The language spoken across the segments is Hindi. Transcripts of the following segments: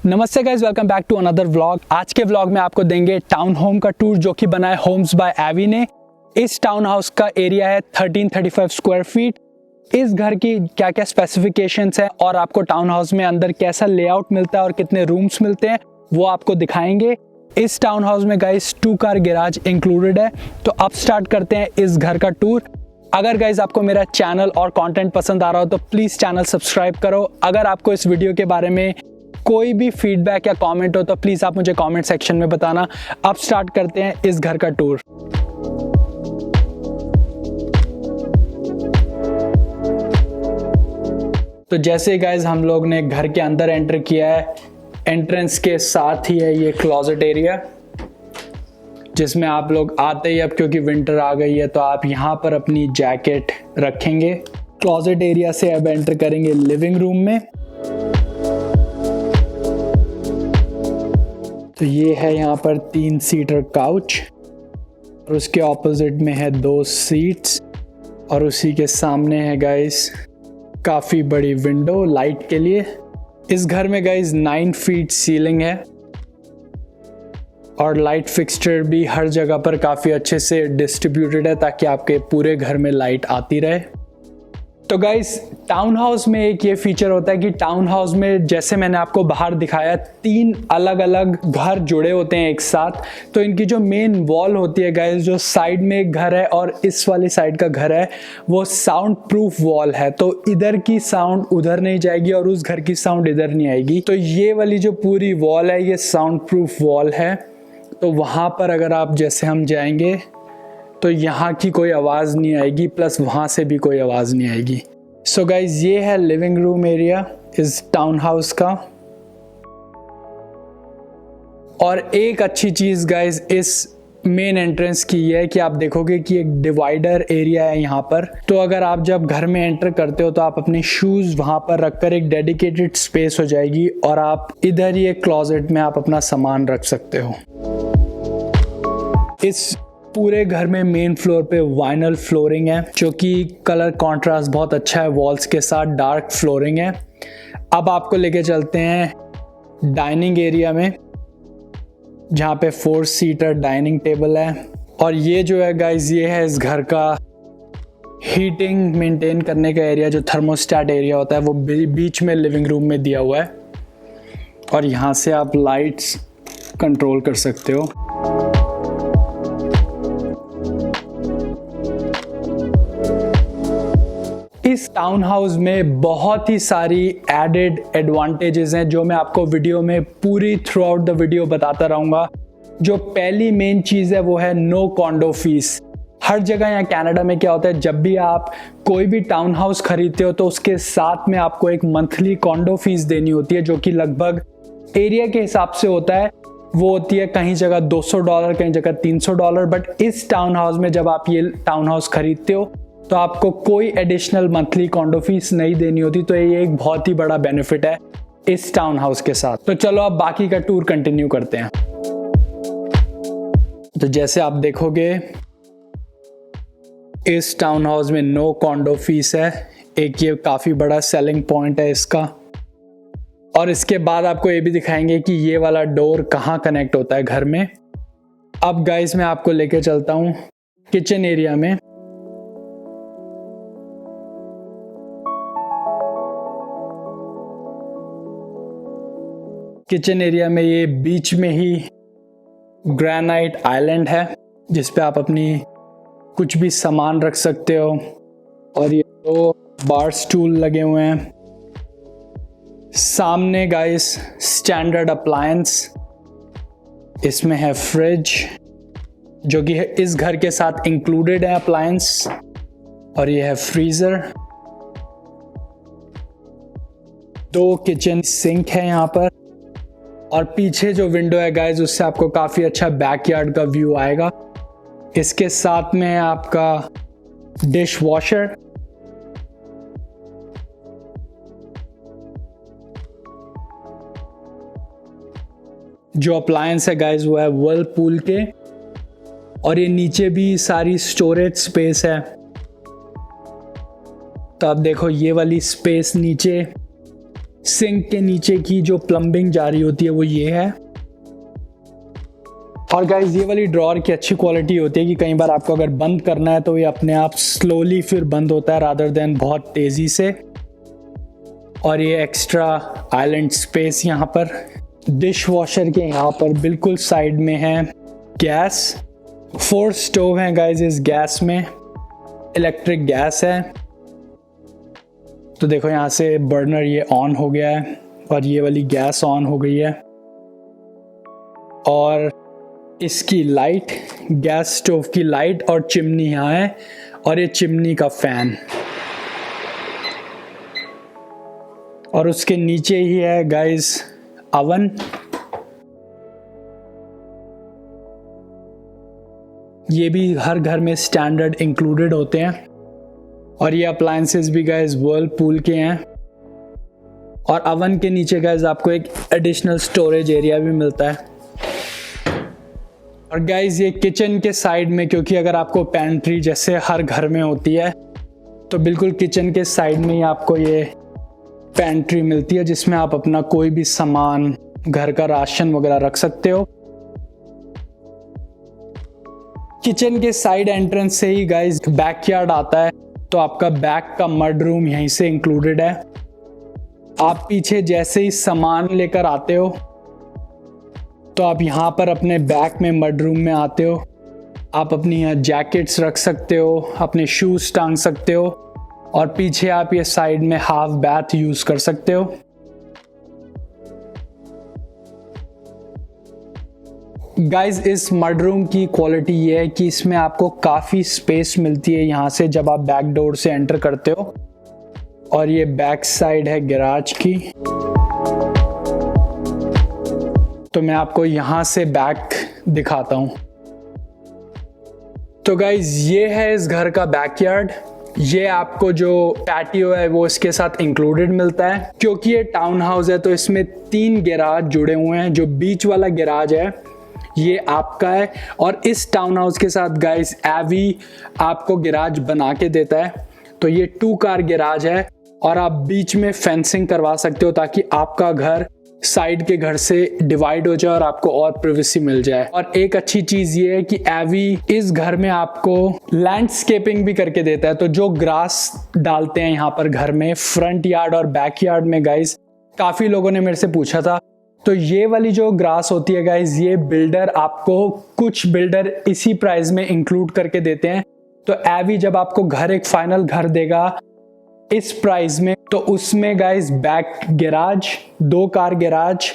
नमस्ते guys, welcome back to another vlog. आज के व्लॉग में आपको देंगे टाउन होम का टूर जो कि बना है होम्स बाय एवी ने। इस टाउन हाउस का एरिया है 1335 स्क्वायर फीट। इस घर की क्या क्या स्पेसिफिकेशंस है और आपको टाउन हाउस में अंदर कैसा लेआउट मिलता है और कितने रूम्स मिलते हैं वो आपको दिखाएंगे। इस टाउन हाउस में गाइज 2 कार गैराज इंक्लूडेड है। तो अब स्टार्ट करते हैं इस घर का टूर। अगर गाइज आपको मेरा चैनल और कंटेंट पसंद आ रहा हो तो प्लीज़ चैनल सब्सक्राइब करो। अगर आपको इस वीडियो के बारे में कोई भी फीडबैक या कमेंट हो तो प्लीज़ आप मुझे कमेंट सेक्शन में बताना। अब स्टार्ट करते हैं इस घर का टूर। तो जैसे गाइज हम लोग ने घर के अंदर एंटर किया है, एंट्रेंस के साथ ही है ये क्लोजेट एरिया जिसमें आप लोग आते ही, अब क्योंकि विंटर आ गई है तो आप यहाँ पर अपनी जैकेट रखेंगे। क्लोजेट एरिया से अब एंटर करेंगे लिविंग रूम में। तो ये है यहाँ पर 3 सीटर काउच और उसके ऑपोजिट में है 2 सीट्स और उसी के सामने है गाइस काफ़ी बड़ी विंडो लाइट के लिए। इस घर में गाइस 9 फीट सीलिंग है और लाइट फिक्सचर भी हर जगह पर काफ़ी अच्छे से डिस्ट्रीब्यूटेड है ताकि आपके पूरे घर में लाइट आती रहे। तो गाइस टाउन हाउस में एक ये फीचर होता है कि टाउन हाउस में जैसे मैंने आपको बाहर दिखाया 3 अलग अलग घर जुड़े होते हैं एक साथ। तो इनकी जो मेन वॉल होती है गाइस, जो साइड में एक घर है और इस वाली साइड का घर है, वो साउंड प्रूफ वॉल है। तो इधर की साउंड उधर नहीं जाएगी और उस घर की साउंड इधर नहीं आएगी। तो ये वाली जो पूरी वॉल है ये साउंड प्रूफ वॉल है। तो वहाँ पर अगर आप जैसे हम जाएंगे तो यहाँ की कोई आवाज़ नहीं आएगी, प्लस वहाँ से भी कोई आवाज़ नहीं आएगी। सो गाइज ये है लिविंग रूम एरिया इस टाउन हाउस का। और एक अच्छी चीज़ गाइज इस मेन एंट्रेंस की ये है कि आप देखोगे कि एक डिवाइडर एरिया है यहाँ पर। तो अगर आप जब घर में एंटर करते हो तो आप अपने शूज़ वहाँ पर रखकर एक डेडिकेटेड स्पेस हो जाएगी और आप इधर ही एक क्लोजेट में आप अपना सामान रख सकते हो। इस पूरे घर में मेन फ्लोर पे वाइनल फ्लोरिंग है जो कि कलर कंट्रास्ट बहुत अच्छा है, वॉल्स के साथ डार्क फ्लोरिंग है। अब आपको लेके चलते हैं डाइनिंग एरिया में जहाँ पे 4 सीटर डाइनिंग टेबल है। और ये जो है गाइज ये है इस घर का हीटिंग मेंटेन करने का एरिया, जो थर्मोस्टेट एरिया होता है वो बीच में लिविंग रूम में दिया हुआ है और यहाँ से आप लाइट्स कंट्रोल कर सकते हो। इस टाउन हाउस में बहुत ही सारी एडेड एडवांटेजेस हैं जो मैं आपको वीडियो में पूरी थ्रू आउट द वीडियो बताता रहूँगा। जो पहली मेन चीज़ है वो है नो कॉन्डो फीस। हर जगह यहाँ कनाडा में क्या होता है, जब भी आप कोई भी टाउन हाउस खरीदते हो तो उसके साथ में आपको एक मंथली कॉन्डो फीस देनी होती है जो कि लगभग एरिया के हिसाब से होता है। वो होती है कहीं जगह $200, कहीं जगह $300। बट इस टाउन हाउस में जब आप ये टाउन हाउस खरीदते हो तो आपको कोई एडिशनल मंथली कॉन्डो फीस नहीं देनी होती। तो ये एक बहुत ही बड़ा बेनिफिट है इस टाउन हाउस के साथ। तो चलो अब बाकी का टूर कंटिन्यू करते हैं। तो जैसे आप देखोगे इस टाउन हाउस में नो कॉन्डो फीस है। एक ये काफ़ी बड़ा सेलिंग पॉइंट है इसका। और इसके बाद आपको ये भी दिखाएंगे कि ये वाला डोर कहाँ कनेक्ट होता है घर में। अब गाइस मैं आपको लेके चलता हूँ किचन एरिया में। किचन एरिया में ये बीच में ही ग्रेनाइट आइलैंड है जिस पे आप अपनी कुछ भी सामान रख सकते हो। और ये 2 बार स्टूल लगे हुए हैं। सामने गाइस स्टैंडर्ड अप्लायंस, इसमें है फ्रिज जो कि इस घर के साथ इंक्लूडेड है अप्लायंस। और ये है फ्रीजर। 2 किचन सिंक है यहाँ पर। और पीछे जो विंडो है गाइज उससे आपको काफ़ी अच्छा बैकयार्ड का व्यू आएगा। इसके साथ में है आपका डिश वॉशर। जो अप्लायंस है गाइज वो है व्हर्लपूल के। और ये नीचे भी सारी स्टोरेज स्पेस है। तो आप देखो ये वाली स्पेस नीचे सिंक के नीचे की जो प्लम्बिंग जा रही होती है वो ये है। और गाइज ये वाली ड्रॉअर की अच्छी क्वालिटी होती है कि कई बार आपको अगर बंद करना है तो ये अपने आप स्लोली फिर बंद होता है रादर देन बहुत तेज़ी से। और ये एक्स्ट्रा आइलैंड स्पेस यहाँ पर। डिश वॉशर के यहाँ पर बिल्कुल साइड में है गैस। 4 स्टोव हैं गाइज इस गैस में, इलेक्ट्रिक गैस है। तो देखो यहाँ से बर्नर ये ऑन हो गया है और ये वाली गैस ऑन हो गई है। और इसकी लाइट, गैस स्टोव की लाइट और चिमनी यहाँ है और ये चिमनी का फैन। और उसके नीचे ही है गाइस अवन। ये भी हर घर में स्टैंडर्ड इंक्लूडेड होते हैं। और ये अप्लायंसेस भी गाइस व्हर्लपूल के हैं। और अवन के नीचे गाइस आपको एक एडिशनल स्टोरेज एरिया भी मिलता है। और गाइस ये किचन के साइड में, क्योंकि अगर आपको पेंट्री जैसे हर घर में होती है तो बिल्कुल किचन के साइड में ही आपको ये पेंट्री मिलती है जिसमें आप अपना कोई भी सामान, घर का राशन वगैरह रख सकते हो। किचन के साइड एंट्रेंस से ही गाइस बैकयार्ड आता है, तो आपका बैक का मड रूम यहीं से इंक्लूडेड है। आप पीछे जैसे ही सामान लेकर आते हो तो आप यहाँ पर अपने बैक में मड रूम में आते हो। आप अपनी यहाँ जैकेट्स रख सकते हो, अपने शूज़ टांग सकते हो और पीछे आप ये साइड में हाफ बैथ यूज कर सकते हो। गाइज इस मड रूम की क्वालिटी ये है कि इसमें आपको काफ़ी स्पेस मिलती है यहाँ से जब आप बैक डोर से एंटर करते हो। और ये बैक साइड है गैराज की। तो मैं आपको यहाँ से बैक दिखाता हूँ। तो गाइज ये है इस घर का बैकयार्ड। ये आपको जो पैटियो है वो इसके साथ इंक्लूडेड मिलता है। क्योंकि ये टाउन हाउस है तो इसमें 3 गैराज जुड़े हुए हैं। जो बीच वाला गैराज है ये आपका है। और इस टाउन हाउस के साथ गाइस एवी आपको गैराज बना के देता है। तो ये 2 कार गैराज है और आप बीच में फेंसिंग करवा सकते हो ताकि आपका घर साइड के घर से डिवाइड हो जाए और आपको और प्राइवेसी मिल जाए। और एक अच्छी चीज ये है कि एवी इस घर में आपको लैंडस्केपिंग भी करके देता है। तो जो ग्रास डालते हैं यहाँ पर घर में फ्रंट यार्ड और बैक यार्ड में गाइस, काफी लोगों ने मेरे से पूछा था। तो ये वाली जो ग्रास होती है गाइस, ये बिल्डर आपको, कुछ बिल्डर इसी प्राइस में इंक्लूड करके देते हैं। तो एवी जब आपको घर, एक फाइनल घर देगा इस प्राइस में, तो उसमें guys back garage, 2 car garage,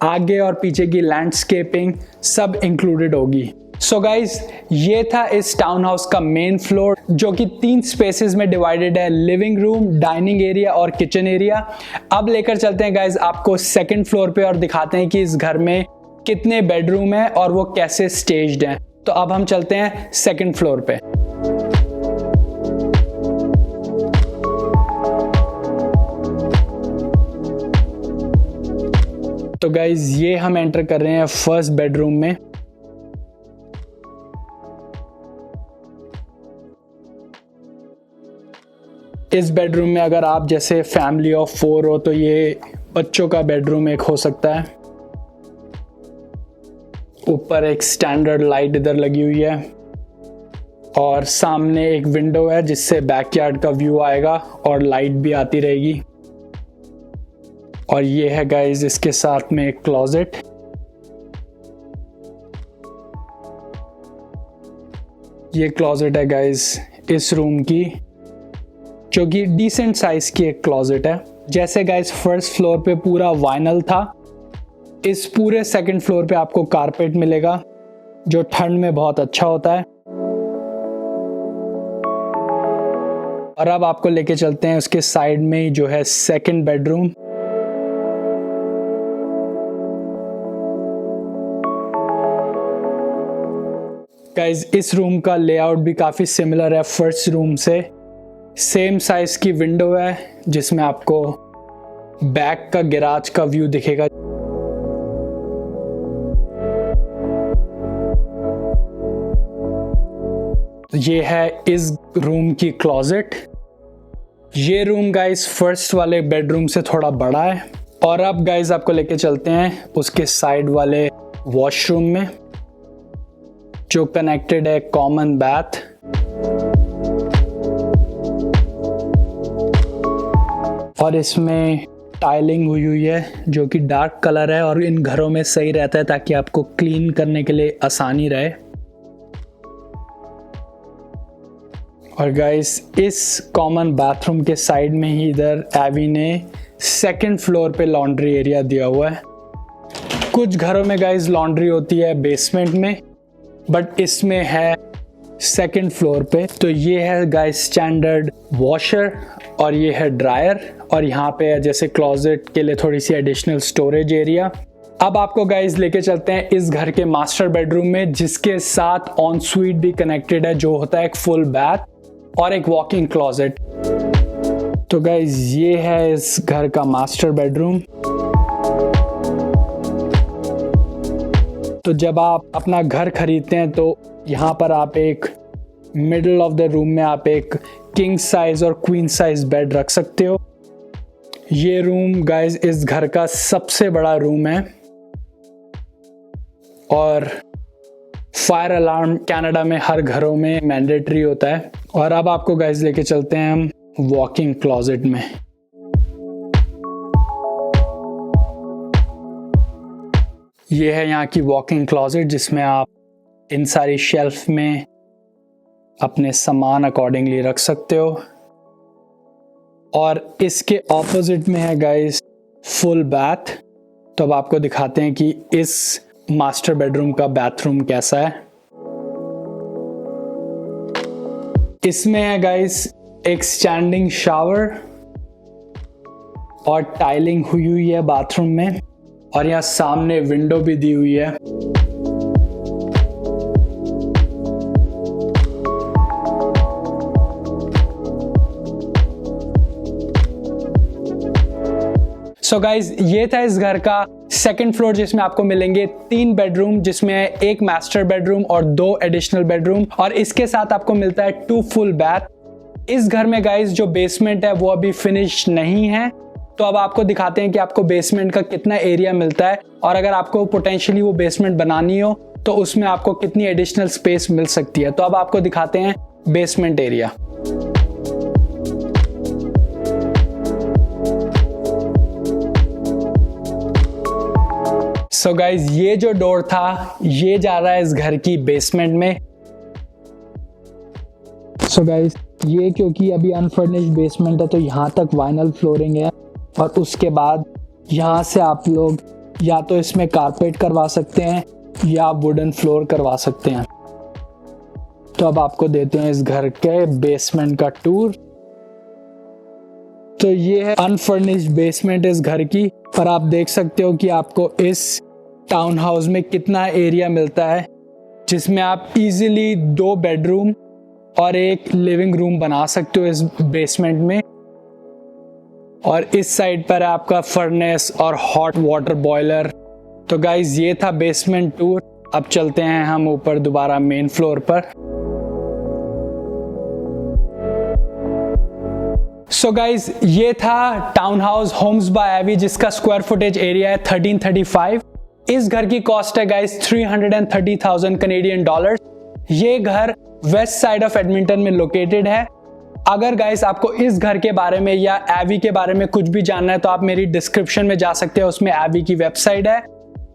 आगे और पीछे की लैंडस्केपिंग सब इंक्लूडेड होगी। सो गाइस ये था इस टाउन हाउस का मेन फ्लोर जो कि 3 स्पेसेस में डिवाइडेड है, लिविंग रूम, डाइनिंग एरिया और किचन एरिया। अब लेकर चलते हैं गाइस आपको सेकंड फ्लोर पे और दिखाते हैं कि इस घर में कितने बेडरूम है और वो कैसे स्टेज्ड हैं। तो अब हम चलते हैं सेकंड फ्लोर पे। तो गाइज ये हम एंटर कर रहे हैं फर्स्ट बेडरूम में। इस बेडरूम में अगर आप जैसे फैमिली ऑफ 4 हो तो ये बच्चों का बेडरूम एक हो सकता है। ऊपर एक स्टैंडर्ड लाइट इधर लगी हुई है और सामने एक विंडो है जिससे बैकयार्ड का व्यू आएगा और लाइट भी आती रहेगी। और ये है गाइज इसके साथ में एक क्लोजेट। ये क्लोजेट है गाइज इस रूम की, जो कि डिसेंट साइज की एक क्लोजेट है। जैसे गाइज फर्स्ट फ्लोर पे पूरा वाइनल था, इस पूरे सेकंड फ्लोर पे आपको कारपेट मिलेगा जो ठंड में बहुत अच्छा होता है। और अब आपको लेके चलते हैं उसके साइड में ही जो है सेकंड बेडरूम। गाइज इस रूम का लेआउट भी काफ़ी सिमिलर है फर्स्ट रूम से। सेम साइज की विंडो है जिसमें आपको बैक का गैराज का व्यू दिखेगा। ये है इस रूम की क्लोजेट। ये रूम गाइस फर्स्ट वाले बेडरूम से थोड़ा बड़ा है। और अब गाइस आपको लेके चलते हैं उसके साइड वाले वॉशरूम में, जो कनेक्टेड है कॉमन बाथ। और इसमें टाइलिंग हुई है जो कि डार्क कलर है और इन घरों में सही रहता है ताकि आपको क्लीन करने के लिए आसानी रहे। और गाइस इस कॉमन बाथरूम के साइड में ही इधर एवी ने सेकंड फ्लोर पे लॉन्ड्री एरिया दिया हुआ है। कुछ घरों में गाइस लॉन्ड्री होती है बेसमेंट में, बट इसमें है सेकंड फ्लोर पे। तो ये है गाइस स्टैंडर्ड वॉशर और ये है ड्रायर, और यहाँ पे है जैसे क्लोजेट के लिए थोड़ी सी एडिशनल स्टोरेज एरिया। अब आपको गाइस लेके चलते हैं इस घर के मास्टर बेडरूम में, जिसके साथ ऑन स्वीट भी कनेक्टेड है, जो होता है एक फुल बाथ और एक वॉकिंग क्लोजेट। तो गाइस ये है इस घर का मास्टर बेडरूम। तो जब आप अपना घर खरीदते हैं तो यहाँ पर आप एक मिडल ऑफ द रूम में आप एक किंग साइज और क्वीन साइज बेड रख सकते हो। ये रूम गाइस इस घर का सबसे बड़ा रूम है और फायर अलार्म कनाडा में हर घरों में मैंडेटरी होता है। और अब आपको गाइस लेके चलते हैं हम वॉकिंग क्लोजेट में। ये है यहाँ की वॉकिंग क्लोजेट, जिसमें आप इन सारी शेल्फ में अपने सामान अकॉर्डिंगली रख सकते हो। और इसके ऑपोजिट में है गाइस फुल बाथ। तो अब आपको दिखाते हैं कि इस मास्टर बेडरूम का बाथरूम कैसा है। इसमें है गाइस एक स्टैंडिंग शावर और टाइलिंग हुई है बाथरूम में, और यहाँ सामने विंडो भी दी हुई है। सो गाइज ये था इस घर का सेकंड फ्लोर, जिसमें आपको मिलेंगे 3 बेडरूम, जिसमें एक मास्टर बेडरूम और 2 एडिशनल बेडरूम, और इसके साथ आपको मिलता है 2 फुल बाथ। इस घर में गाइज जो बेसमेंट है वो अभी फिनिश नहीं है, तो अब आपको दिखाते हैं कि आपको बेसमेंट का कितना एरिया मिलता है, और अगर आपको पोटेंशियली वो बेसमेंट बनानी हो तो उसमें आपको कितनी एडिशनल स्पेस मिल सकती है। तो अब आपको दिखाते हैं बेसमेंट एरिया। सो गाइज ये जो डोर था ये जा रहा है इस घर की बेसमेंट में। सो गाइज ये क्योंकि अभी अनफर्निश्ड बेसमेंट है तो यहाँ तक वाइनल फ्लोरिंग है, और उसके बाद यहाँ से आप लोग या तो इसमें कारपेट करवा सकते हैं या वुडन फ्लोर करवा सकते हैं। तो अब आपको देते हैं इस घर के बेसमेंट का टूर। तो ये है अनफर्निश्ड बेसमेंट इस घर की, पर आप देख सकते हो कि आपको इस टाउन हाउस में कितना एरिया मिलता है, जिसमें आप इजीली 2 बेडरूम और एक लिविंग रूम बना सकते हो इस बेसमेंट में। और इस साइड पर है आपका फर्नेस और हॉट वाटर बॉयलर। तो गाइज ये था बेसमेंट टूर। अब चलते हैं हम ऊपर दोबारा मेन फ्लोर पर। सो गाइज ये था town house Holmes by AV, जिसका स्क्वायर फुटेज एरिया है 1335। इस घर की कॉस्ट है गाइज 330,000 कैनेडियन डॉलर। ये घर वेस्ट साइड ऑफ एडमिंटन में लोकेटेड है। अगर गाइस आपको इस घर के बारे में या एवी के बारे में कुछ भी जानना है तो आप मेरी डिस्क्रिप्शन में जा सकते हो, उसमें एवी की वेबसाइट है।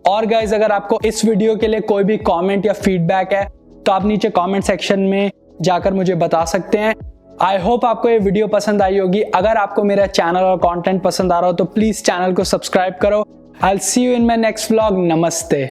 और गाइस अगर आपको इस वीडियो के लिए कोई भी कमेंट या फीडबैक है तो आप नीचे कमेंट सेक्शन में जाकर मुझे बता सकते हैं। आई होप आपको ये वीडियो पसंद आई होगी। अगर आपको मेरा चैनल और कंटेंट पसंद आ रहा हो तो प्लीज चैनल को सब्सक्राइब करो। I will see you in my next vlog. नमस्ते।